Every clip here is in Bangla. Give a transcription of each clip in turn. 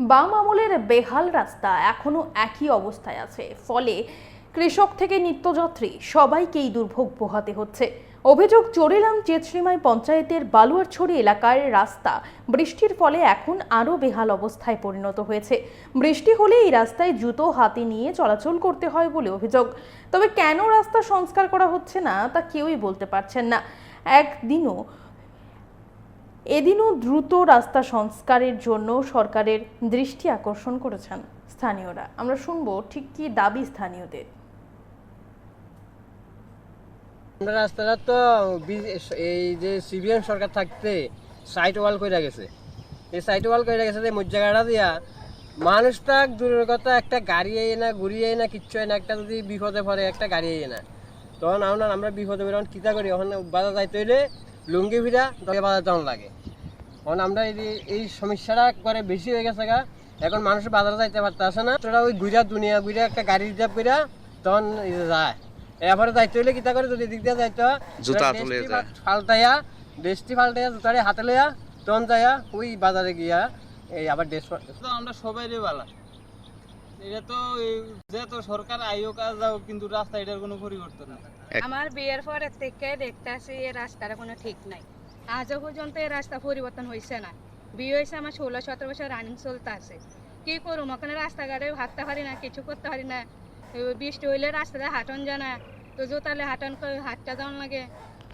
বাম আমলের বেহাল রাস্তা এখনো একই অবস্থায় আছে, ফলে কৃষক থেকে নিত্যযাত্রী সবাইকেই দুর্ভোগ পোহাতে হচ্ছে। অভিযোগ চোরেলাম চেতশ্রীমাই পঞ্চায়েতের বালুয়ারছড়ি এলাকার রাস্তা বৃষ্টির ফলে এখন আরও বেহাল অবস্থায় পরিণত হয়েছে। বৃষ্টি হলে এই রাস্তায় জুতো হাতে নিয়ে চলাচল করতে হয় বলে অভিযোগ। তবে কেন রাস্তা সংস্কার করা হচ্ছে না তা কেউই বলতে পারছেন না। এদিনও দ্রুত রাস্তা সংস্কারের জন্য সরকারের দৃষ্টি আকর্ষণ করেছেন স্থানীয়রা। আমরা শুনবো ঠিক কি দাবি স্থানীয়দের। রাস্তাটা তো এই যে সিবিএম সরকার থাকতে সাইড ওয়াল করে গেছে, এই সাইড ওয়াল করে গেছে যে মোট জায়গাটা দিয়া মানুষটা দূরের কথা একটা গাড়ি আই না, ঘুরি আই না, কিচ্ছু হয় না। একটা যদি বিপদে পড়ে একটা গাড়ি আই না, তখন আমরা বিপদে পড়ে কিতা করি, ওখানে বাজার যাইতে হইলে লুঙ্গি ভিড়া তবে বাজার যাওয়ান লাগে। এখন আমরা এই সমস্যাটা করে বেশি হয়ে গেছে গা, এখন মানুষ বাজারে যাইতে পারতেছে না। তোরা ওই ঘুরা দুনিয়া ঘুরে একটা গাড়ি রিজার্ভ করিয়া তখন যায়। এরপরে যাইতে হইলে কিতা করে, যদি দিক দিয়ে যাইতে ফালতাইয়া জুতারে হাতে লইয়া তখন যাইয়া ওই বাজারে গিয়া এই আবার ড্রেস তো আমরা সবাই রে বালা, এটা তো যে তো সরকার আইও কাজ যাও, কিন্তু রাস্তা এটার কোনো পরিবর্তন না। আমার বিয়ের পরে থেকে দেখতেছি এই রাস্তার কোনো ঠিক নাই। আজও পর্যন্ত এই রাস্তা পরিবর্তন হয়েছে না। বিয়ে হয়েছে আমার 16-17 বছর রানিং চলতে আছে। কি করুম, ওখানে রাস্তাঘাটে হাঁটতে পারি না, কিছু করতে পারি না। বৃষ্টি হইলে রাস্তাতে হাঁটন যায় না, তো জোতালে হাঁটতে যাওয়ান লাগে।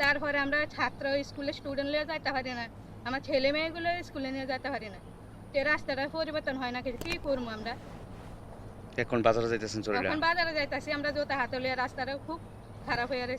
তারপরে আমরা ছাত্র স্কুলে স্টুডেন্ট নিয়ে যাইতে পারি না, আমার ছেলে মেয়েগুলো স্কুলে নিয়ে যেতে পারি না। তো রাস্তাটা পরিবর্তন হয় না, কি করবো আমরা? এখন বাজারে যাইতেছেন? এখন বাজারে যাইতেছি আমরা, জোতা হাতে লিয়ে রাস্তাটা খুব খারাপ হয়ে গেছে।